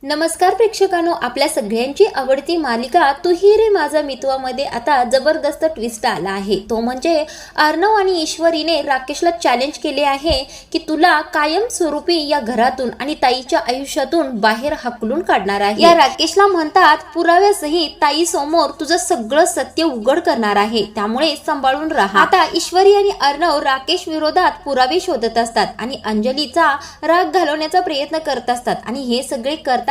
नमस्कार प्रेक्षकांनो, आपल्या सगळ्यांची आवडती मालिका तू ही रे माझा मितवामध्ये आता जबरदस्त ट्विस्ट आला आहे। तो म्हणजे अर्णव आणि ईश्वरीने राकेशला चॅलेंज केले आहे की तुला कायम स्वरूपी या घरातून आणि ताईच्या आयुष्यातून बाहेर हाकलून काढणार आहे। या राकेशला म्हणतात पुराव्यासहित ताई समोर तुझं सगळं सत्य उघड करणार आहे, त्यामुळे सांभाळून राहा। आता ईश्वरी आणि अर्णव राकेश विरोधात पुरावे शोधत असतात आणि अंजलीचा राग घालवण्याचा प्रयत्न करत असतात आणि हे सगळे करताना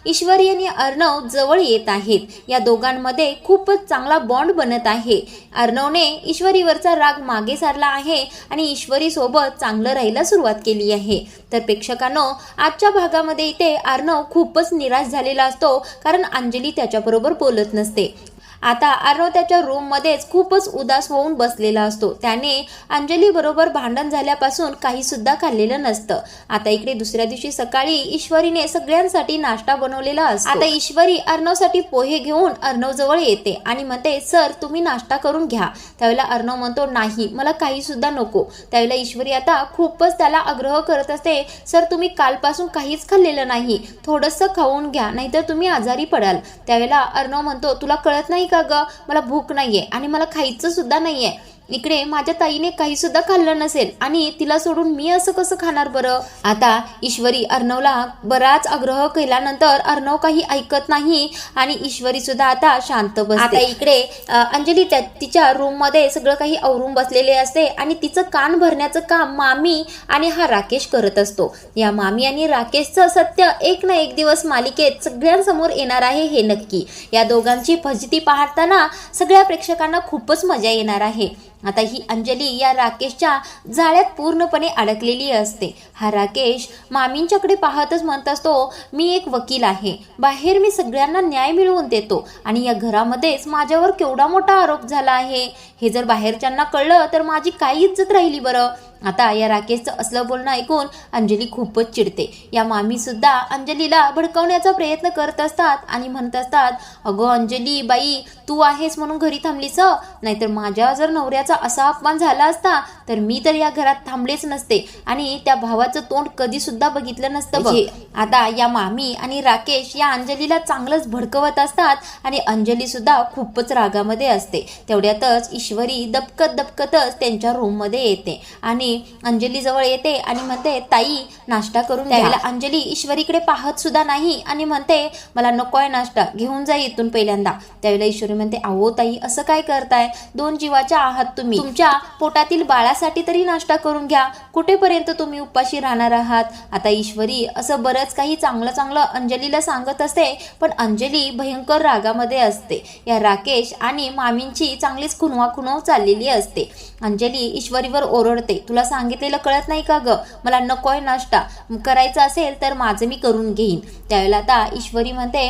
ईश्वरी आणि अर्णव जवळ येत आहेत। या दोघांमध्ये खूपच चांगला बॉन्ड बनत आहे। अर्णवने ईश्वरीवरचा राग मागे सारला आहे आणि ईश्वरी सोबत चांगलं राहायला सुरुवात केली आहे। तर प्रेक्षकांनो, आजच्या भागामध्ये इथे अर्णव खूपच निराश झालेला असतो, कारण अंजली त्याच्याबरोबर बोलत नसते। आता अर्णव त्याच्या रूम मध्येच खूपच उदास होऊन बसलेला असतो। त्याने अंजली बरोबर भांडण झाल्यापासून काही सुद्धा खाल्लेलं नसतं। आता इकडे दुसऱ्या दिवशी सकाळी ईश्वरीने सगळ्यांसाठी नाश्ता बनवलेला असतो। आता ईश्वरी अर्णवसाठी पोहे घेऊन अर्णव जवळ येते आणि म्हणते, सर तुम्ही नाश्ता करून घ्या। त्यावेळेला अर्णव म्हणतो, नाही मला काही सुद्धा नको। त्यावेळेला ईश्वरी आता खूपच त्याला आग्रह करत असते, सर तुम्ही कालपासून काहीच खाल्लेलं नाही, थोडंसं खाऊन घ्या, नाहीतर तुम्ही आजारी पडाल। त्यावेळेला अर्णव म्हणतो, तुला कळत नाही का ग, मला भूक नाहीये आणि मला खायचं सुद्धा नाहीये। इकडे माझ्या ताईने काही सुद्धा खाल्लं नसेल आणि तिला सोडून मी असं कसं खाणार बरं। आता ईश्वरी अर्णवला बराच आग्रह केल्यानंतर अर्णव काही ऐकत नाही आणि ईश्वरी सुद्धा आता शांत बसते। आता इकडे अंजली तिच्या रूम मध्ये सगळं काही आवरून बसलेले असते आणि तिचं कान भरण्याचं काम मामी आणि हा राकेश करत असतो। या मामी आणि राकेशचं सत्य एक ना एक दिवस मालिकेत सगळ्यांसमोर येणार आहे हे नक्की। या दोघांची फजिती पाहताना सगळ्या प्रेक्षकांना खूपच मजा येणार आहे। आता ही अंजली या राकेशच्या जाळ्यात पूर्णपणे अडकलेली असते। हा राकेश मामींच्याकडे पाहतच म्हणत असतो, मी एक वकील आहे, बाहेर मी सगळ्यांना न्याय मिळवून देतो आणि या घरामध्येच माझ्यावर केवढा मोठा आरोप झाला आहे, हे जर बाहेरच्यांना कळलं तर माझी काय इज्जत राहिली बरं। आता या राकेशचं असलं बोलणं ऐकून अंजली खूपच चिडते। या मामी सुद्धा अंजलीला भडकवण्याचा प्रयत्न करत असतात आणि म्हणत असतात, अगं अंजली बाई, तू आहेस म्हणून घरी थांबलीस, नाहीतर माझ्या जर नवऱ्याचा असा अपमान झाला असता तर मी तर या घरात थांबलेच नसते आणि त्या भावाचं तोंड कधी सुद्धा बघितलं नसतं बघ। आता या मामी आणि राकेश या अंजलीला चांगलंच भडकवत असतात आणि अंजली सुद्धा खूपच रागामध्ये असते। तेवढ्यातच ईश्वरी दबकतच त्यांच्या रूम मध्ये येते आणि अंजली जवळ येते आणि म्हणते, ताई नाश्ता करून द्या। त्यावेळेला अंजली ईश्वरीकडे पाहत सुद्धा नाही आणि म्हणते, मला नकोय नाश्ता, घेऊन जा इथून पहिल्यांदा। त्यावेळेला ईश्वरी म्हणते, अहो ताई असं काय करताय, दोन जीवाच्या आहात तुम्ही, तुमच्या पोटातील बाळासाठी तरी नाश्ता करून घ्या, कुठेपर्यंत तुम्ही उपाशी राहणार आहात। आता ईश्वरी असं बरंच काही चांगलं अंजलीला सांगत असते, पण अंजली भयंकर रागामध्ये असते। या राकेश आणि मामींची चांगलीच खुणवा चाललेली असते। अंजली ईश्वरीवर ओरडते, तुला सांगितलेलं कळत नाही का ग, मला नकोय नाश्ता, करायचं असेल तर माझं मी करून घेईन। त्यावेळेला आता ईश्वरी म्हणते,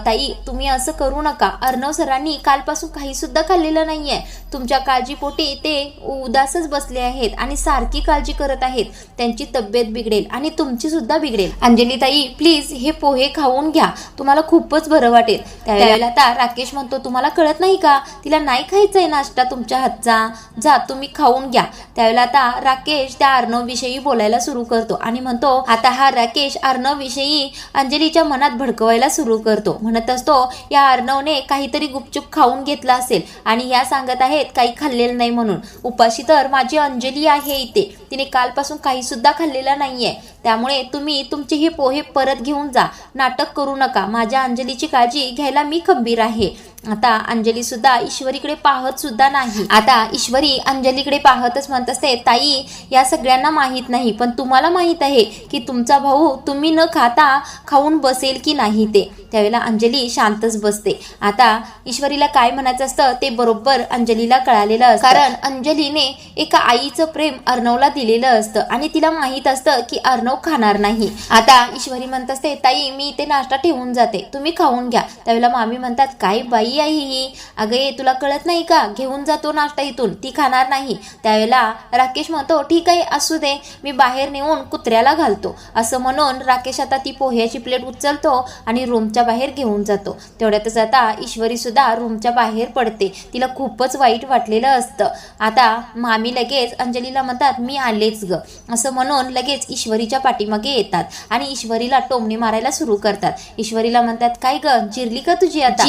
ताई तुम्ही असं करू नका, अर्णव सरांनी कालपासून काही सुद्धा खाल्लेलं नाहीये, तुमच्या काळजीपोटी ते उदासच बसले आहेत आणि सारखी काळजी करत आहेत, त्यांची तब्येत बिघडेल आणि तुमची सुद्धा बिघडेल। अंजली ताई प्लीज हे पोहे खाऊन घ्या, तुम्हाला खूपच बरं वाटेल। त्यावेळेला आता राकेश म्हणतो, तुम्हाला कळत नाही का, तिला नाही खायचंय नाश्ता तुमच्या हातचा, जा तुम्ही खाऊन घ्या। त्यावेळेला आता राकेश त्या अर्णव विषयी बोलायला सुरू करतो आणि म्हणतो, आता हा राकेश अर्णव विषयी अंजलीच्या मनात भडकवायला सुरू करतो। म्हणत असतो, या अर्णवने काहीतरी गुपचूप खाऊन घेतला असेल आणि या सांगत आहेत काही खाल्लेलं नाही म्हणून, उपाशी तर माझी अंजली आहे इथे, तिने कालपासून काही सुद्धा खाल्लेला नाहीये, त्यामुळे तुम्ही तुमचे हे पोहे परत घेऊन जा, नाटक करू नका, माझ्या अंजलीची काळजी घ्यायला मी खंबीर आहे। आता अंजली सुद्धा ईश्वरीकडे पाहत सुद्धा नाही। आता ईश्वरी अंजलीकडे पाहतच म्हणत असते, ताई या सगळ्यांना माहित नाही, पण तुम्हाला माहित आहे की तुमचा भाऊ तुम्ही न खाता खाऊन बसेल की नाही ते। त्यावेळेला अंजली शांतच बसते। आता ईश्वरीला काय म्हणायचं असतं ते बरोबर अंजलीला कळालेलं असतं, कारण अंजलीने एका आईचं प्रेम अर्णवला दिलेलं असतं आणि तिला माहित असतं की अर्णव खाणार नाही। आता ईश्वरी म्हणत असते, ताई मी इथे नाश्ता ठेवून जाते, तुम्ही खाऊन घ्या। त्यावेळेला मामी म्हणतात, काय बाई बाई आहे ही, अगं ये तुला कळत नाही का, घेऊन जातो नाश्ता इथून, ती खाणार नाही. त्यावेळेला राकेश म्हणतो ठीक आहे असू दे, मी बाहेर नेऊन कुत्र्याला घालतो. असं म्हणून राकेश आता ती पोह्याची प्लेट उचलतो आणि रूमच्या बाहेर घेऊन जातो. तेवढ्यातच आता ईश्वरी सुद्धा रूमच्या बाहेर पडते. तिला खूपच वाईट वाटलेलं असतं. आता मामी लगेच अंजलीला म्हणतात मी आलेच ग, असं म्हणून लगेच ईश्वरीच्या पाठीमागे येतात आणि ईश्वरीला टोमणे मारायला सुरू करतात. ईश्वरीला म्हणतात काय ग, जिरली का तुझी आता?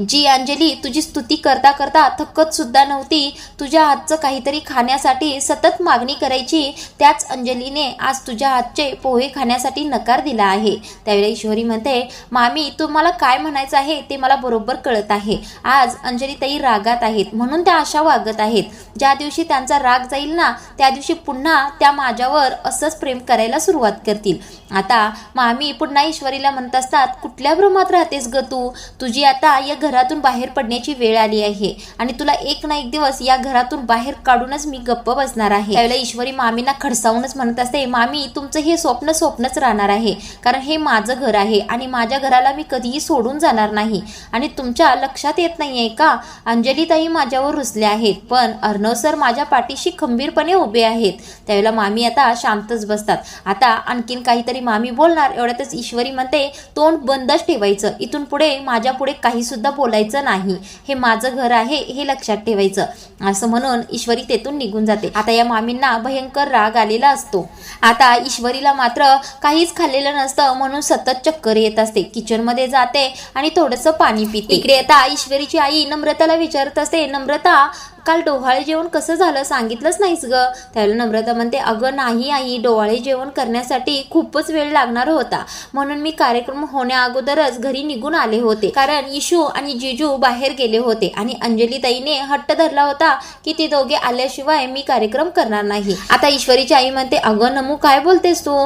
जी अंजली, तुझी स्तुती करता करता थकत सुद्धा नव्हती. तुझ्या हातचं काहीतरी खाण्यासाठी सतत मागणी करायची, त्याच अंजलीने आज तुझ्या हातचे पोहे खाण्यासाठी नकार दिला आहे. त्यावेळी ईश्वरी म्हणते मामी तुम्हाला काय म्हणायचं आहे ते मला बरोबर कळत आहे. आज अंजली ताई रागात आहेत म्हणून त्या अशा वागत आहेत. ज्या दिवशी त्यांचा राग जाईल ना, त्या दिवशी पुन्हा त्या माझ्यावर असंच प्रेम करायला सुरुवात करतील. आता मामी पुन्हा ईश्वरीला म्हणत असतात कुठल्या भ्रमात राहतेस ग तू? तुझी आता या घरातून बाहेर पडण्याची वेळ आली आहे आणि तुला एक ना एक दिवस या घरातून बाहेर काढूनच मी गप्प बसणार आहे. त्यावेळेला ईश्वरी मामींना खडसावूनच म्हणत असते मामी तुमचं हे स्वप्नच राहणार आहे, कारण हे माझं घर आहे आणि माझ्या घराला मी कधीही सोडून जाणार नाही. आणि तुमच्या लक्षात येत नाहीये का, अंजली ताई माझ्यावर रुसले आहेत पण अर्णव सर माझ्या पाठीशी खंबीरपणे उभे आहेत. त्यावेळेला मामी आता शांतच बसतात. आता आणखीन काहीतरी मामी बोलणार, एवढ्यातच ईश्वरी म्हणते तोंड बंदच ठेवायचं, इथून पुढे माझ्या पुढे काही सुद्धा बोलायचं नाही, हे माझं घर आहे हे लक्षात ठेवायचं. असं म्हणून ईश्वरी तेथून निघून जाते. आता या मामींना भयंकर राग आलेला असतो. आता ईश्वरीला मात्र काहीच खाल्लेलं नसतं म्हणून सतत चक्कर येत असते. किचनमध्ये जाते आणि थोडंसं पाणी पिते. इकडे आता ईश्वरीची आई नम्रताला विचारत असते नम्रता काल डोहाळे जेवण कसं झालं, सांगितलंच नाहीस ग? त्यावेळेला नम्रता म्हणते अगं नाही आई, डोहाळे जेवण करण्यासाठी खूपच वेळ लागणार होता म्हणून मी कार्यक्रम होण्या अगोदरच घरी निघून आले होते, कारण इशू आणि जिजू बाहेर गेले होते आणि अंजली ताईने हट्ट धरला होता की ते दोघे आल्याशिवाय मी कार्यक्रम करणार नाही. आता ईश्वरीची आई म्हणते अगं नमू काय बोलतेस तू,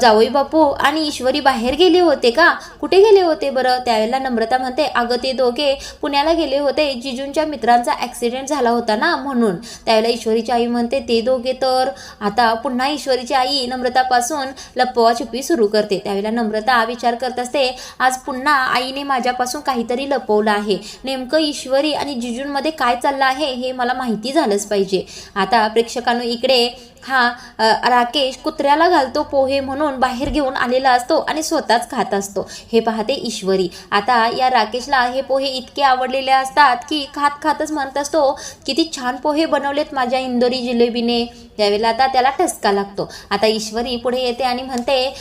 जावई बापू आणि ईश्वरी बाहेर गेले होते का, कुठे गेले होते बरं? त्यावेळेला नम्रता म्हणते अगं ते दोघे पुण्याला गेले होते, जिजूंच्या मित्रांचा ऍक्सिडेंट झाला होता ना म्हणून. त्यावेळेला ईश्वरीची आई म्हणते ते दोघे तर. आता पुन्हा ईश्वरीची आई नम्रतापासून लपवाछुपी सुरू करते. त्यावेळेला नम्रता विचार करत असते आज पुन्हा आईने माझ्यापासून काहीतरी लपवलं आहे, नेमकं ईश्वरी आणि जिजूंमध्ये काय चाललं आहे हे मला माहिती झालंच पाहिजे. आता प्रेक्षकांनो इकडे राकेश कुत्र्याला घालतो पोहे म्हणून बाहेर घेऊन आलेला असतो आणि स्वतःच खात असतो. हे पाहते ईश्वरी. आता या राकेशला हे पोहे इतके आवडलेले असतात की खातच म्हणत असतो किती छान पोहे बनवलेत माझ्या इंदोरी जिलेबीने. त्यावेळेला आता त्याला ठसका लागतो. आता ईश्वरी पुढे येते आणि म्हणते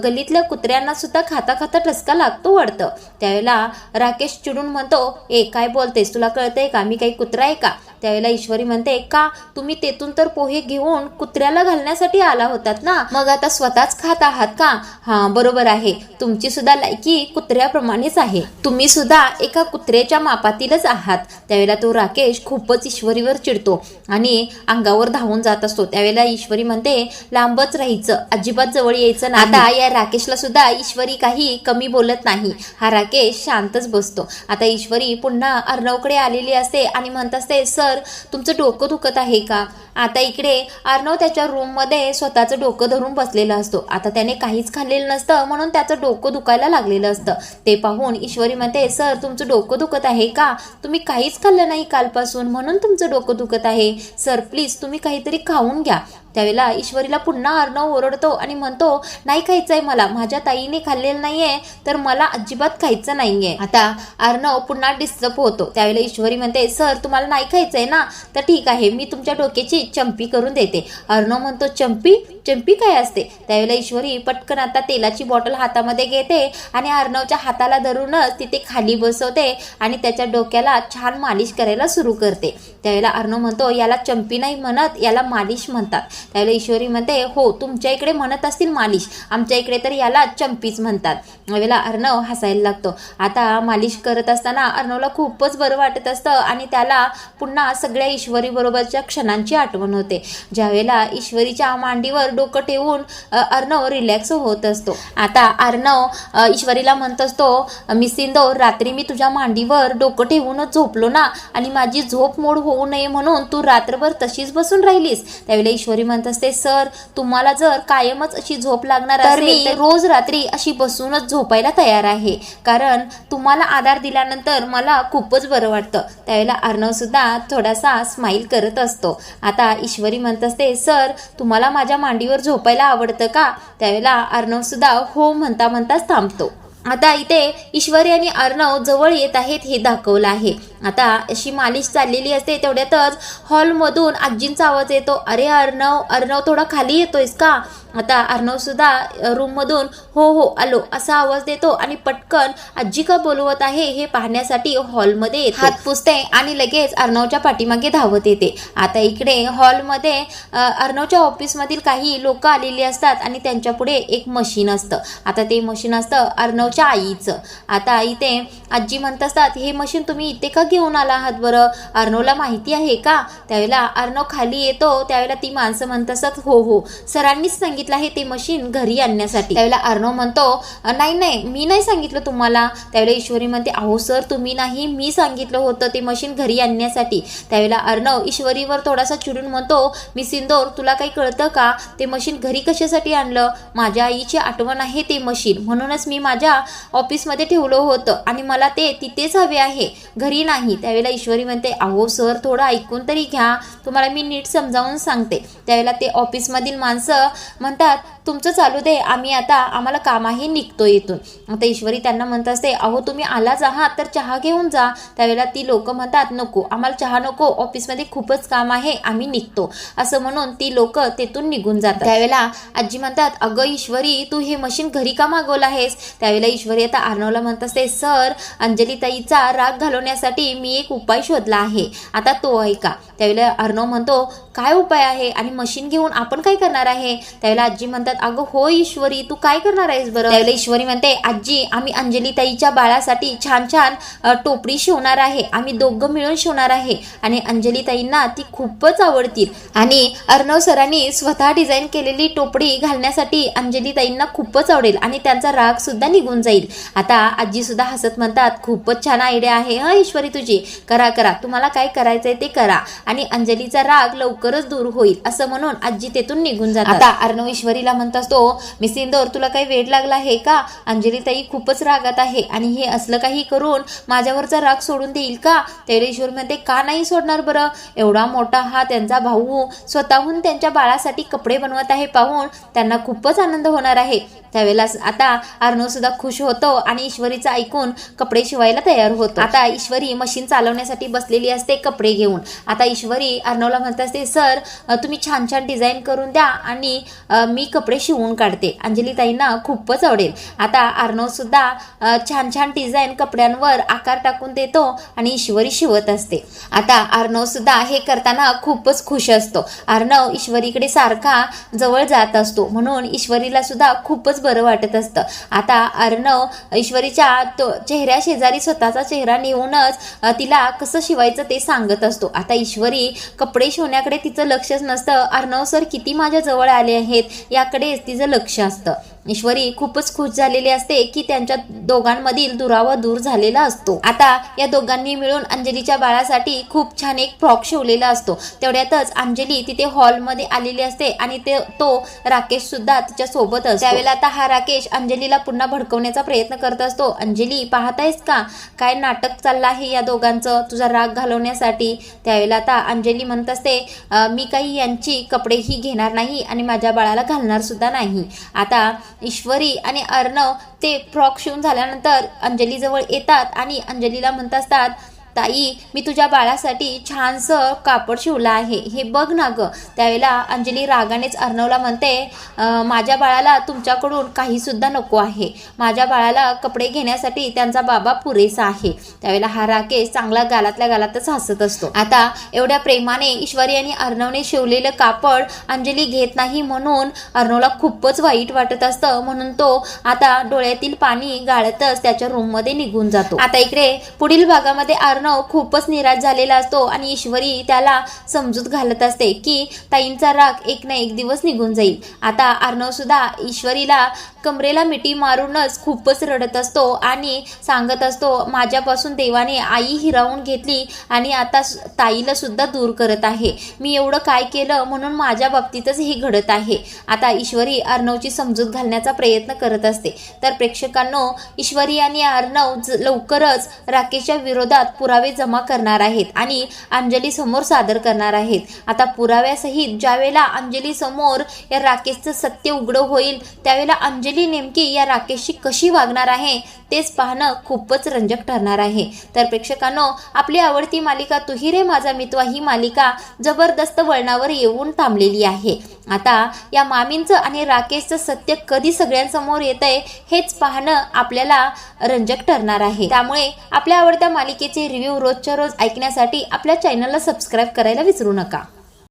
गल्लीतल्या कुत्र्यांना सुद्धा खाता ठसका लागतो वाटतं. त्यावेळेला राकेश चिडून म्हणतो ए काय बोलतेस, तुला कळतंय का मी काही कुत्रा आहे का? त्यावेळेला ईश्वरी म्हणते का तुम्ही तेथून तर पोहे घेऊन कुत्र्याला घालण्यासाठी आला होतात ना, मग आता स्वतःच खात आहात का? हां बरोबर आहे, तुमची सुद्धा लायकी कुत्र्याप्रमाणेच आहे, तुम्ही सुद्धा एका कुत्र्याच्या मापातीलच आहात. त्यावेळेला तो राकेश खूपच ईश्वरीवर चिडतो आणि अंगावर धावून जात असतो. त्यावेळेला ईश्वरी म्हणते लांबच राहायचं, अजिबात जवळ यायचं नाही. आता या राकेशला सुद्धा ईश्वरी काही कमी बोलत नाही. हा राकेश शांतच बसतो. आता ईश्वरी पुन्हा अर्णवकडे आलेली असते आणि म्हणत असते सर तुमचं डोकं दुखत आहे का? आता इकडे अर्णव त्याच्या रूममध्ये स्वतःचं डोकं धरून बसलेलं असतो. आता त्याने काहीच खाल्लेलं नसतं म्हणून त्याचं डोकं दुखायला लागलेलं असतं. ते पाहून ईश्वरी म्हणते सर तुमचं डोकं दुखत आहे का? तुम्ही काहीच खाल्लं नाही कालपासून म्हणून तुमचं डोकं दुखत आहे. सर प्लीज तुम्ही काहीतरी खाऊन घ्या. त्यावेळेला ईश्वरीला पुन्हा अर्णव ओरडतो आणि म्हणतो नाही खायचंय मला, माझ्या ताईने खाल्लेलं नाहीये तर मला अजिबात खायचं नाहीये. आता अर्णव पुन्हा डिस्टर्ब होतो. त्यावेळेला ईश्वरी म्हणते सर तुम्हाला नाही खायचंय ना, तर ठीक आहे मी तुमच्या डोक्याची चंपी करून देते. अर्णव म्हणतो चंपी काय असते? त्यावेळेला ईश्वरी पटकन आता तेलाची बॉटल हातामध्ये घेते आणि अर्णवच्या हाताला धरूनच तिथे खाली बसवते आणि त्याच्या डोक्याला छान मालिश करायला सुरू करते. त्यावेळेला अर्णव म्हणतो याला चंपी नाही म्हणत, याला मालिश म्हणतात. त्यावेळेला ईश्वरी म्हणते हो तुमच्या इकडे म्हणत असतील मालिश, आमच्या इकडे तर याला चंपीच म्हणतात. त्यावेळेला अर्णव हसायला लागतो. आता मालिश करत असताना अर्णवला खूपच बरं वाटत असतं आणि त्याला पुन्हा सगळ्या ईश्वरी बरोबरच्या क्षणांची आठवण होते, ज्यावेळेला ईश्वरीच्या मांडीवर डोकं ठेवून अर्णव रिलॅक्स होत असतो. आता अर्णव ईश्वरीला म्हणत असतो मिसिंदो रात्री मी तुझ्या मांडीवर डोकं ठेवूनच झोपलो ना आणि माझी झोप मोड होऊ नये म्हणून तू रात्रभर तशीच बसून राहिलीस. त्यावेळेला ईश्वरी म्हणत असते सर तुम्हाला जर कायमच अशी झोप लागणार असेल तर रोज रात्री अशी बसूनच झोपायला तयार आहे, कारण तुम्हाला आधार दिल्यानंतर मला खूपच बरं वाटतं. त्यावेळेला अर्णव सुद्धा थोडासा स्माईल करत असतो. आता ईश्वरी म्हणत असते सर तुम्हाला माझ्या मांडीवर झोपायला आवडतं का? त्यावेळेला अर्णव सुद्धा हो म्हणता म्हणताच थांबतो. आता इथे ईश्वरी आणि अर्णव जवळ येत आहेत हे दाखवलं आहे. आता अशी मालिश चाललेली असते तेवढ्यातच हॉलमधून आजींचा आवाज येतो, अरे अर्णव अर्णव थोडा खाली येतोयस का? आता अर्णव सुद्धा रूममधून हो हो आलो असा आवाज देतो आणि पटकन आजी का बोलवत आहे हे पाहण्यासाठी हॉलमध्ये येतो. हात पुसते आणि लगेच अर्णवच्या पाठीमागे धावत येते. आता इकडे हॉलमध्ये अर्णवच्या ऑफिसमधील काही लोक आलेली असतात आणि त्यांच्या पुढे एक मशीन असतं. आता ते मशीन असतं अर्णवच्या आईचं. आता इथे आजी म्हणत असतात हे मशीन तुम्ही इथे का घेऊन आला आहात बरं? अर्णवला माहिती आहे का? त्यावेळेला अर्णव खाली येतो. त्यावेळेला ती माणसं म्हणत असतात हो हो सरांनीच सांगितलं आहे ते मशीन घरी आणण्यासाठी. त्यावेळेला अर्णव म्हणतो नाही नाही मी नाही सांगितलं तुम्हाला. त्यावेळेला ईश्वरी म्हणते अहो सर तुम्ही नाही मी सांगितलं होतं ते मशीन घरी आणण्यासाठी. त्यावेळेला अर्णव ईश्वरीवर थोडासा चिडून म्हणतो मी सिंदूर तुला काही कळतं का? ते मशीन घरी कशासाठी आणलं? माझ्या आईची आठवण आहे ते मशीन, म्हणूनच मी माझ्या ऑफिसमध्ये ठेवलं होतं आणि मला ते तिथेच हवे आहे घरी नाही. त्यावेळेला ईश्वरी म्हणते अहो सर थोडं ऐकून तरी घ्या, तुम्हाला मी नीट समजावून सांगते. त्यावेळेला ते ऑफिसमधील माणसं म्हणतात तुमचं चालू दे आम्हाला काम आहे निघतो इथून. आता ईश्वरी त्यांना म्हणत असते अहो तुम्ही आलाच आहात तर चहा घेऊन जा. त्यावेळेला ती लोक म्हणतात नको आम्हाला चहा नको, ऑफिसमध्ये खूपच काम आहे आम्ही निघतो असं म्हणून ती लोक तेथून निघून जातात. त्यावेळेला आजी म्हणतात अगं ईश्वरी तू हे मशीन घरी का मागवलं आहेस? त्यावेळेला ईश्वरी आता अर्णवला म्हणत असते सर अंजली ताईचा राग घालवण्यासाठी मी एक उपाय शोधला आहे, आता तो ऐका. त्यावेळेला अर्णव म्हणतो काय उपाय आहे आणि मशीन घेऊन आपण काय करणार आहे? त्यावेळेला आजी म्हणतात अगं हो ईश्वरी तू काय करणार आहेस बरं? त्यावेळेला ईश्वरी म्हणते आजी आम्ही अंजली ताईच्या बाळासाठी छान छान टोपडी शिवणार आहे, आम्ही दोघं मिळून शिवणार आहे आणि अंजली ताईंना ती खूपच आवडतील आणि अर्णव सरांनी स्वतः डिझाईन केलेली टोपडी घालण्यासाठी अंजली ताईंना खूपच आवडेल आणि त्यांचा राग सुद्धा निघून जाईल. आता आजी सुद्धा हसत म्हणतात खूपच छान आयडिया आहे हा ईश्वरी तुझी, करा करा तुम्हाला काय करायचंय ते करा आणि अंजलीचा राग लवकरच दूर होईल असं म्हणून आजी तेथून निघून जातात. आता अर्णव ईश्वरीला म्हणत असतो मी सिंदूर तुला काही वेळ लागला आहे का? अंजली ताई खूपच रागात आहे आणि हे असलं काही करून माझ्यावरचा राग सोडून देईल का? त्यावेळी ईश्वरी म्हणते का नाही सोडणार बरं? एवढा मोठा हा त्यांचा भाऊ स्वतःहून त्यांच्या बाळासाठी कपडे बनवत आहे पाहून त्यांना खूपच आनंद होणार आहे. त्यावेळेला आता अर्णव सुद्धा खुश होतो आणि ईश्वरीचं ऐकून कपडे शिवायला तयार होतो. आता ईश्वरी मशीन चालवण्यासाठी बसलेली असते कपडे घेऊन. आता ईश्वरी अर्णवला म्हणत असते सर तुम्ही छान छान डिझाईन करून द्या आणि मी कपडे शिवून काढते, अंजली ताईंना खूपच आवडेल. आता अर्णव सुद्धा छान छान डिझाईन कपड्यांवर आकार टाकून देतो आणि ईश्वरी शिवत असते. आता अर्णव सुद्धा हे करताना खूपच खुश असतो. अर्णव ईश्वरीकडे सारखा जवळ जात असतो म्हणून ईश्वरीला सुद्धा खूपच बरं वाटत असतं. आता अर्णव ईश्वरीच्या चेहऱ्या शेजारी स्वतःचा चेहरा नेऊनच तिला कसं शिवायचं ते सांगत असतो. आता ईश्वरी कपडे शिवण्याकडे तिचं लक्षच नसतं, अर्णव सर किती माझ्या जवळ आले आहेत याकडेच तिचं लक्ष असतं. ईश्वरी खूपच खुश झालेली असते की त्यांच्या दोघांमधील दुरावा दूर झालेला असतो. आता या दोघांनी मिळून अंजलीच्या बाळासाठी खूप छान एक फ्रॉक शिवलेला असतो. तेवढ्यातच अंजली तिथे हॉलमध्ये आलेली असते आणि तो राकेश सुद्धा तिच्या सोबत असतो. त्यावेळेला आता हा राकेश अंजलीला पुन्हा भडकवण्याचा प्रयत्न करत असतो. अंजली पाहतायस का काय नाटक चाललं आहे या दोघांचं तुझा राग घालवण्यासाठी? त्यावेळेला आता अंजली म्हणत असते मी काही यांची कपडेही घेणार नाही आणि माझ्या बाळाला घालणार सुद्धा नाही. आता ईश्वरी आणि अर्णव ते फ्रॉक शिवून झाल्यानंतर अंजली जवळ येतात आणि अंजलीला म्हणत असतात ताई मी तुझ्या बाळासाठी छानसं कापड शिवलं आहे हे बघ ना गं. त्यावेळेला अंजली रागानेच अर्णवला म्हणते माझ्या बाळाला तुमच्याकडून काही सुद्धा नको आहे, माझ्या बाळाला कपडे घेण्यासाठी त्यांचा बाबा पुरेसा आहे. त्यावेळेला हा राकेश चांगला गालातल्या गालातच हसत असतो. आता एवढ्या प्रेमाने ईश्वरी आणि अर्णवने शिवलेलं कापड अंजली घेत नाही म्हणून अर्णवला खूपच वाईट वाटत असतं म्हणून तो आता डोळ्यातील पाणी गाळतच त्याच्या रूममध्ये निघून जातो. आता इकडे पुढील भागामध्ये अर्णव अर्णव खूपच निराश झालेला असतो आणि ईश्वरी त्याला समजूत घालत असते की ताईंचा राग एक ना एक दिवस निघून जाईल. आता अर्णव सुद्धा ईश्वरीला कमरेला मिठी मारूनच खूपच रडत असतो आणि सांगत असतो, माझ्यापासून देवाने आई हिरावून घेतली आणि आता ताईला सुद्धा दूर करत आहे. मी एवढं काय केलं म्हणून माझ्या बाबतीतच हे घडत आहे. आता ईश्वरी अर्णवची समजूत घालण्याचा प्रयत्न करत असते. तर प्रेक्षकांनो, ईश्वरी आणि अर्णव लवकरच राकेशच्या विरोधात पुरावे जमा करणार आहेत आणि अंजली समोर सादर करणार आहेत. आता पुराव्यासहित ज्यावेळेला अंजली समोर या राकेशचं सत्य उघड होईल त्यावेळेला अंजली नेमकी या राकेशशी कशी वागणार आहे तेच पाहणं खूपच रंजक ठरणार आहे. तर प्रेक्षकांनो, आपली आवडती मालिका तू ही रे माझा मितवा ही मालिका जबरदस्त वळणावर येऊन थांबलेली आहे. आता या मामींचं आणि राकेशचं सत्य कधी सगळ्यांसमोर येतंय हेच पाहणं आपल्याला रंजक ठरणार आहे. त्यामुळे आपल्या आवडत्या मालिकेचे रिव्ह्यू रोजच्या रोज ऐकण्यासाठी आपल्या चॅनलला सबस्क्राईब करायला विसरू नका.